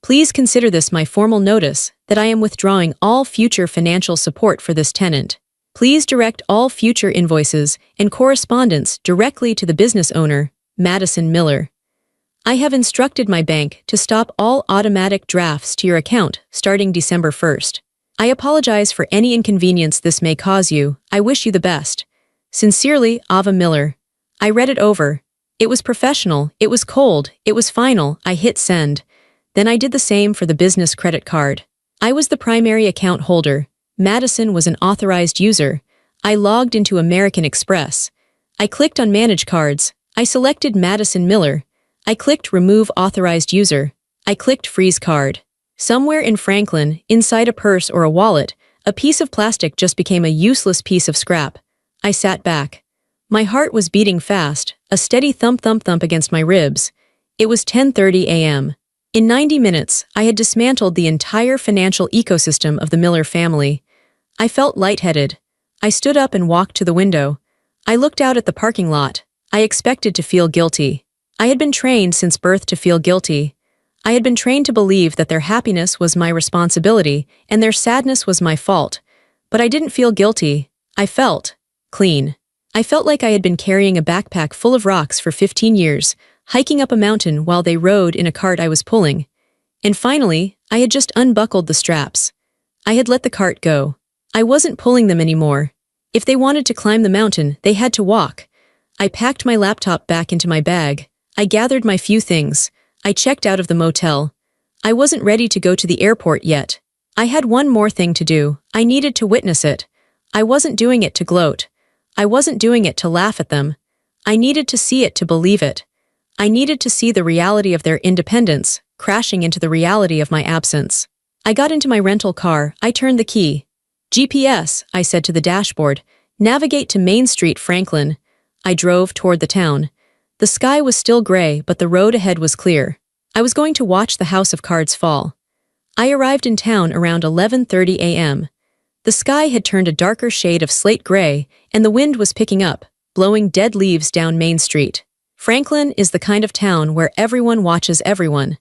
Please consider this my formal notice that I am withdrawing all future financial support for this tenant. Please direct all future invoices and correspondence directly to the business owner, Madison Miller. I have instructed my bank to stop all automatic drafts to your account starting December 1st. I apologize for any inconvenience this may cause you. I wish you the best. Sincerely, Ava Miller. I read it over. It was professional, it was cold, it was final. I hit send. Then I did the same for the business credit card. I was the primary account holder. Madison was an authorized user. I logged into American Express. I clicked on Manage Cards. I selected Madison Miller. I clicked Remove Authorized User. I clicked Freeze Card. Somewhere in Franklin, inside a purse or a wallet, a piece of plastic just became a useless piece of scrap. I sat back. My heart was beating fast, a steady thump-thump-thump against my ribs. It was 10:30 a.m. In 90 minutes, I had dismantled the entire financial ecosystem of the Miller family. I felt lightheaded. I stood up and walked to the window. I looked out at the parking lot. I expected to feel guilty. I had been trained since birth to feel guilty. I had been trained to believe that their happiness was my responsibility and their sadness was my fault. But I didn't feel guilty. I felt clean. I felt like I had been carrying a backpack full of rocks for 15 years, hiking up a mountain while they rode in a cart I was pulling. And finally, I had just unbuckled the straps. I had let the cart go. I wasn't pulling them anymore. If they wanted to climb the mountain, they had to walk. I packed my laptop back into my bag. I gathered my few things. I checked out of the motel. I wasn't ready to go to the airport yet. I had one more thing to do. I needed to witness it. I wasn't doing it to gloat. I wasn't doing it to laugh at them. I needed to see it to believe it. I needed to see the reality of their independence, crashing into the reality of my absence. I got into my rental car. I turned the key. GPS, I said to the dashboard. Navigate to Main Street, Franklin. I drove toward the town. The sky was still gray, but the road ahead was clear. I was going to watch the house of cards fall. I arrived in town around 11:30 a.m. The sky had turned a darker shade of slate gray, and the wind was picking up, blowing dead leaves down Main Street. Franklin is the kind of town where everyone watches everyone.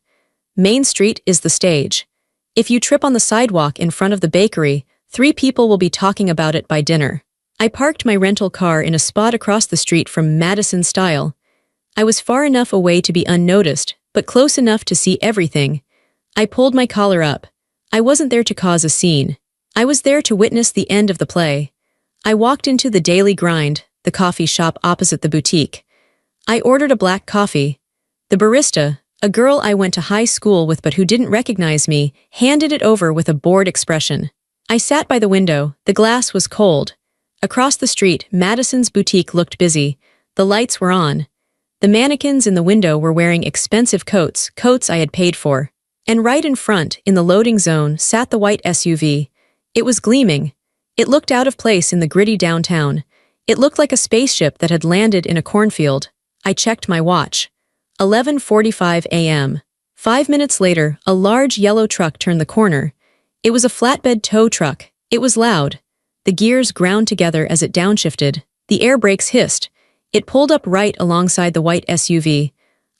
Main Street is the stage. If you trip on the sidewalk in front of the bakery, 3 people will be talking about it by dinner. I parked my rental car in a spot across the street from Madison Style. I was far enough away to be unnoticed, but close enough to see everything. I pulled my collar up. I wasn't there to cause a scene. I was there to witness the end of the play. I walked into the Daily Grind, the coffee shop opposite the boutique. I ordered a black coffee. The barista, a girl I went to high school with but who didn't recognize me, handed it over with a bored expression. I sat by the window. The glass was cold. Across the street, Madison's boutique looked busy. The lights were on. The mannequins in the window were wearing expensive coats I had paid for. And right in front, in the loading zone, sat the white SUV. It was gleaming. It looked out of place in the gritty downtown. It looked like a spaceship that had landed in a cornfield. I checked my watch. 11:45 a.m. 5 minutes later, a large yellow truck turned the corner. It was a flatbed tow truck. It was loud. The gears ground together as it downshifted. The air brakes hissed. It pulled up right alongside the white SUV.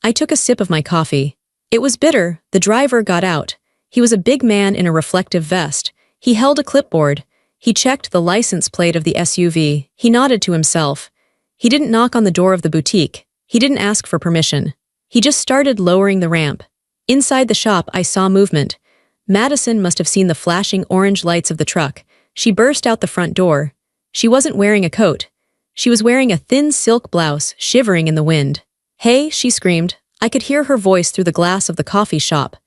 I took a sip of my coffee. It was bitter. The driver got out. He was a big man in a reflective vest. He held a clipboard. He checked the license plate of the SUV. He nodded to himself. He didn't knock on the door of the boutique. He didn't ask for permission. He just started lowering the ramp. Inside the shop, I saw movement. Madison must have seen the flashing orange lights of the truck. She burst out the front door. She wasn't wearing a coat. She was wearing a thin silk blouse, shivering in the wind. "Hey," she screamed. I could hear her voice through the glass of the coffee shop.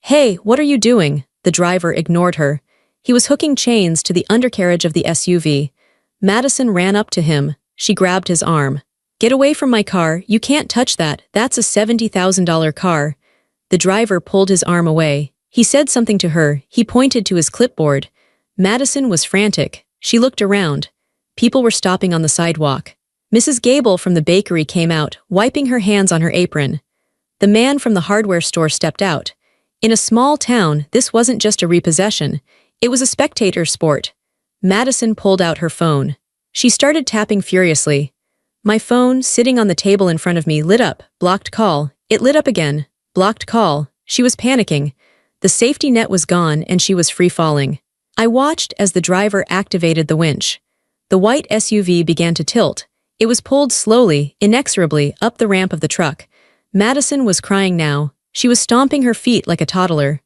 "Hey, what are you doing?" The driver ignored her. He was hooking chains to the undercarriage of the SUV. Madison ran up to him. She grabbed his arm. "Get away from my car. You can't touch that. That's a $70,000 car." The driver pulled his arm away. He said something to her. He pointed to his clipboard. Madison was frantic. She looked around. People were stopping on the sidewalk. Mrs. Gable from the bakery came out, wiping her hands on her apron. The man from the hardware store stepped out. In a small town, this wasn't just a repossession. It was a spectator sport. Madison pulled out her phone. She started tapping furiously. My phone, sitting on the table in front of me, lit up. Blocked call. It lit up again. Blocked call. She was panicking. The safety net was gone and she was free falling. I watched as the driver activated the winch. The white SUV began to tilt. It was pulled slowly, inexorably, up the ramp of the truck. Madison was crying now. She was stomping her feet like a toddler.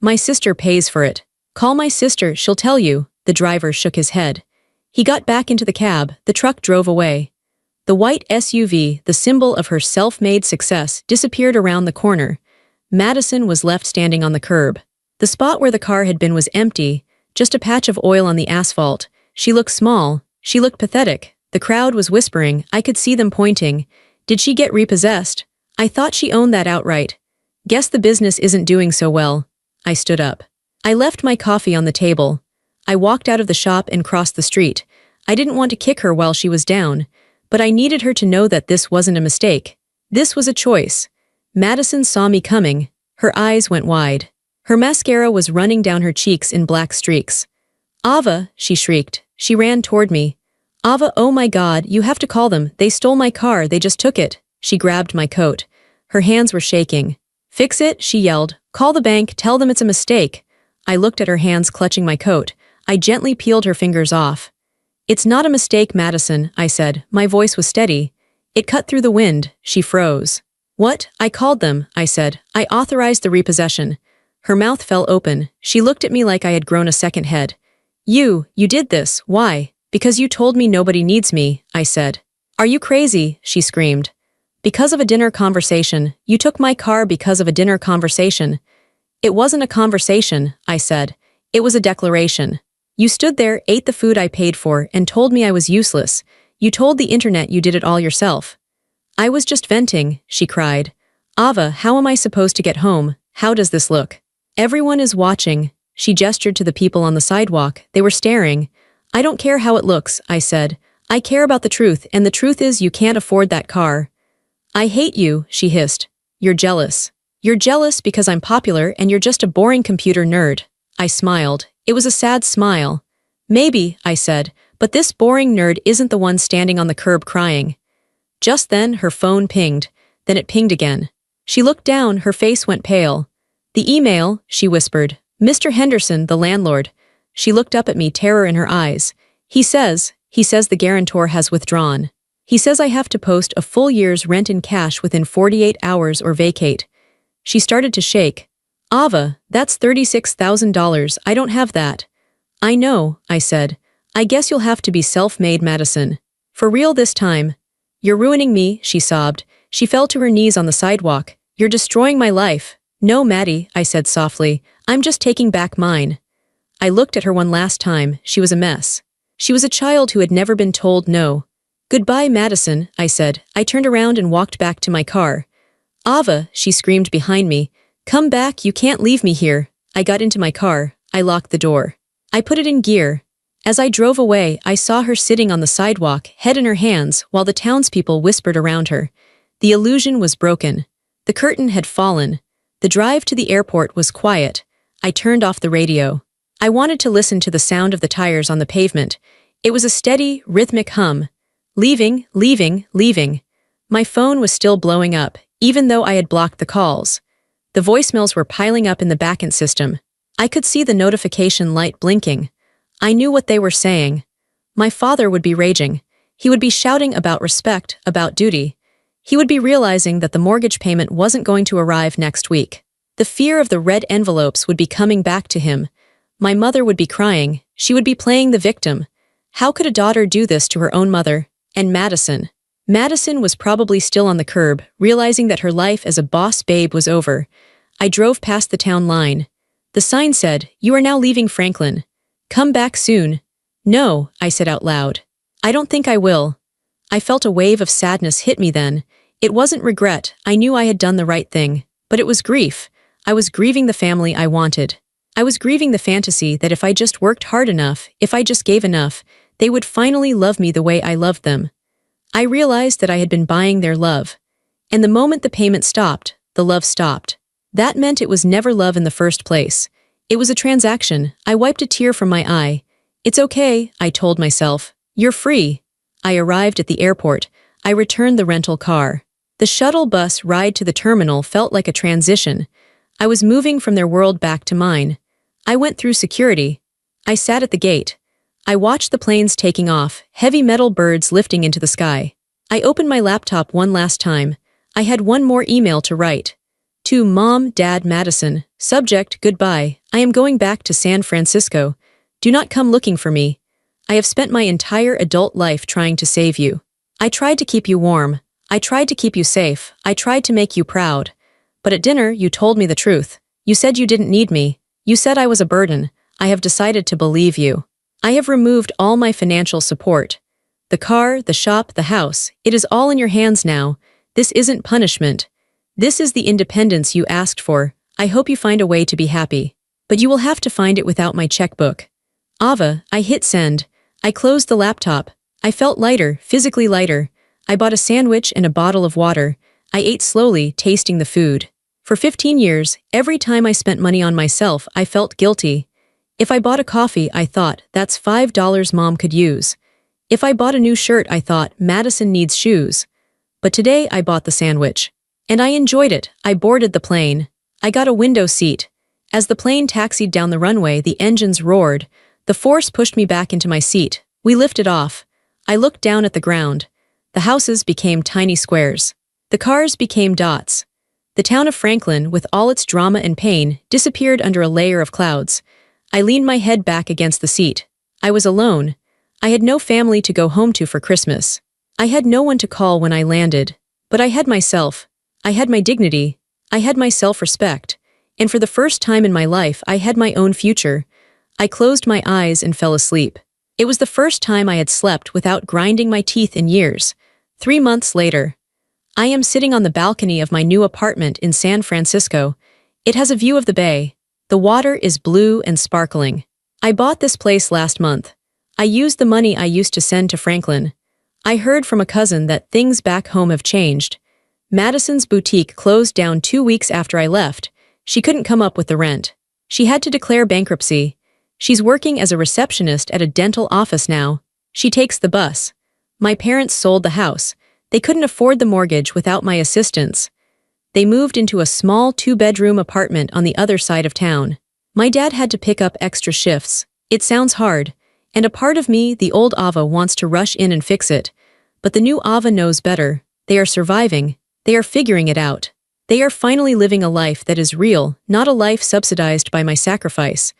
"My sister pays for it. Call my sister, she'll tell you." The driver shook his head. He got back into the cab. The truck drove away. The white SUV, the symbol of her self-made success, disappeared around the corner. Madison was left standing on the curb. The spot where the car had been was empty, just a patch of oil on the asphalt. She looked small. She looked pathetic. The crowd was whispering. I could see them pointing. Did she get repossessed? I thought she owned that outright. Guess the business isn't doing so well. I stood up. I left my coffee on the table. I walked out of the shop and crossed the street. I didn't want to kick her while she was down, but I needed her to know that this wasn't a mistake. This was a choice. Madison saw me coming. Her eyes went wide. Her mascara was running down her cheeks in black streaks. "Ava," she shrieked. She ran toward me. "Ava, oh my God, you have to call them. They stole my car, they just took it." She grabbed my coat. Her hands were shaking. "Fix it," she yelled. "Call the bank, tell them it's a mistake." I looked at her hands clutching my coat. I gently peeled her fingers off. "It's not a mistake, Madison," I said. My voice was steady. It cut through the wind. She froze. "What? I called them," I said. "I authorized the repossession." Her mouth fell open. She looked at me like I had grown a second head. You did this. Why? Because you told me nobody needs me, I said. Are you crazy? She screamed. Because of a dinner conversation. You took my car because of a dinner conversation. It wasn't a conversation, I said. It was a declaration. You stood there, ate the food I paid for, and told me I was useless. You told the internet you did it all yourself. I was just venting, she cried. Ava, how am I supposed to get home? How does this look? Everyone is watching. She gestured to the people on the sidewalk. They were staring. I don't care how it looks, I said. I care about the truth, and the truth is you can't afford that car. I hate you, she hissed. You're jealous. You're jealous because I'm popular and you're just a boring computer nerd. I smiled. It was a sad smile. Maybe, I said, but this boring nerd isn't the one standing on the curb crying. Just then, her phone pinged. Then it pinged again. She looked down, her face went pale. The email, she whispered. Mr. Henderson, the landlord. She looked up at me, terror in her eyes. He says the guarantor has withdrawn. He says I have to post a full year's rent in cash within 48 hours or vacate. She started to shake. Ava, that's $36,000. I don't have that. I know, I said. I guess you'll have to be self-made, Madison. For real this time. You're ruining me, she sobbed. She fell to her knees on the sidewalk. You're destroying my life. No, Maddie, I said softly. I'm just taking back mine. I looked at her one last time. She was a mess. She was a child who had never been told no. Goodbye, Madison, I said. I turned around and walked back to my car. Ava, she screamed behind me. Come back, you can't leave me here. I got into my car. I locked the door. I put it in gear. As I drove away, I saw her sitting on the sidewalk, head in her hands, while the townspeople whispered around her. The illusion was broken. The curtain had fallen. The drive to the airport was quiet. I turned off the radio. I wanted to listen to the sound of the tires on the pavement. It was a steady, rhythmic hum. Leaving, leaving, leaving. My phone was still blowing up, even though I had blocked the calls. The voicemails were piling up in the backend system. I could see the notification light blinking. I knew what they were saying. My father would be raging. He would be shouting about respect, about duty. He would be realizing that the mortgage payment wasn't going to arrive next week. The fear of the red envelopes would be coming back to him. My mother would be crying. She would be playing the victim. How could a daughter do this to her own mother? And Madison. Madison was probably still on the curb, realizing that her life as a boss babe was over. I drove past the town line. The sign said, "You are now leaving Franklin. Come back soon." No, I said out loud. I don't think I will. I felt a wave of sadness hit me then. It wasn't regret. I knew I had done the right thing. But it was grief. I was grieving the family I wanted. I was grieving the fantasy that if I just worked hard enough, if I just gave enough, they would finally love me the way I loved them. I realized that I had been buying their love. And the moment the payment stopped, the love stopped. That meant it was never love in the first place. It was a transaction. I wiped a tear from my eye. It's okay, I told myself. You're free. I arrived at the airport. I returned the rental car. The shuttle bus ride to the terminal felt like a transition. I was moving from their world back to mine. I went through security. I sat at the gate. I watched the planes taking off, heavy metal birds lifting into the sky. I opened my laptop one last time. I had one more email to write. To Mom, Dad, Madison. Subject, goodbye. I am going back to San Francisco. Do not come looking for me. I have spent my entire adult life trying to save you. I tried to keep you warm. I tried to keep you safe. I tried to make you proud. But at dinner, you told me the truth. You said you didn't need me. You said I was a burden. I have decided to believe you. I have removed all my financial support. The car, the shop, the house, it is all in your hands now. This isn't punishment. This is the independence you asked for. I hope you find a way to be happy. But you will have to find it without my checkbook. Ava, I hit send. I closed the laptop. I felt lighter, physically lighter. I bought a sandwich and a bottle of water. I ate slowly, tasting the food. For 15 years, every time I spent money on myself, I felt guilty. If I bought a coffee, I thought, that's $5 Mom could use. If I bought a new shirt, I thought, Madison needs shoes. But today I bought the sandwich. And I enjoyed it. I boarded the plane. I got a window seat. As the plane taxied down the runway, the engines roared. The force pushed me back into my seat. We lifted off. I looked down at the ground. The houses became tiny squares. The cars became dots. The town of Franklin, with all its drama and pain, disappeared under a layer of clouds. I leaned my head back against the seat. I was alone. I had no family to go home to for Christmas. I had no one to call when I landed. But I had myself. I had my dignity. I had my self-respect. And for the first time in my life, I had my own future. I closed my eyes and fell asleep. It was the first time I had slept without grinding my teeth in years. 3 months later, I am sitting on the balcony of my new apartment in San Francisco. It has a view of the bay. The water is blue and sparkling. I bought this place last month. I used the money I used to send to Franklin. I heard from a cousin that things back home have changed. Madison's boutique closed down 2 weeks after I left. She couldn't come up with the rent. She had to declare bankruptcy. She's working as a receptionist at a dental office now. She takes the bus. My parents sold the house. They couldn't afford the mortgage without my assistance. They moved into a small 2-bedroom apartment on the other side of town. My dad had to pick up extra shifts. It sounds hard, and a part of me, the old Ava, wants to rush in and fix it. But the new Ava knows better. They are surviving. They are figuring it out. They are finally living a life that is real, not a life subsidized by my sacrifice.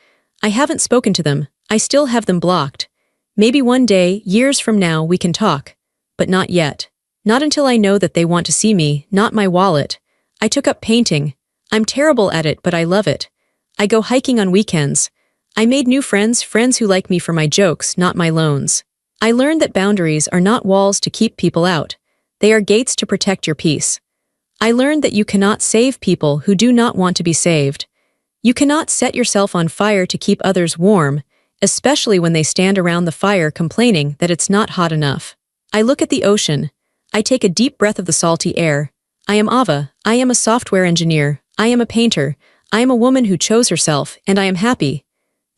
I haven't spoken to them. I still have them blocked. Maybe one day, years from now, we can talk. But not yet. Not until I know that they want to see me, not my wallet. I took up painting. I'm terrible at it, but I love it. I go hiking on weekends. I made new friends who like me for my jokes, not my loans. I learned that boundaries are not walls to keep people out. They are gates to protect your peace. I learned that you cannot save people who do not want to be saved. You cannot set yourself on fire to keep others warm, especially when they stand around the fire complaining that it's not hot enough. I look at the ocean. I take a deep breath of the salty air. I am Ava. I am a software engineer. I am a painter. I am a woman who chose herself, and I am happy.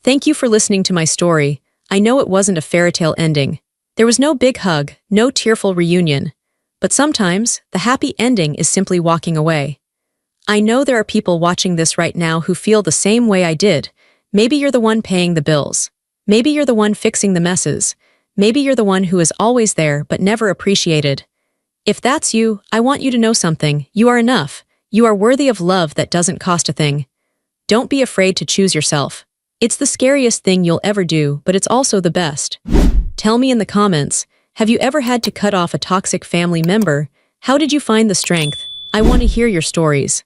Thank you for listening to my story. I know it wasn't a fairy tale ending. There was no big hug, no tearful reunion. But sometimes, the happy ending is simply walking away. I know there are people watching this right now who feel the same way I did. Maybe you're the one paying the bills. Maybe you're the one fixing the messes. Maybe you're the one who is always there but never appreciated. If that's you, I want you to know something. You are enough. You are worthy of love that doesn't cost a thing. Don't be afraid to choose yourself. It's the scariest thing you'll ever do, but it's also the best. Tell me in the comments, have you ever had to cut off a toxic family member? How did you find the strength? I want to hear your stories.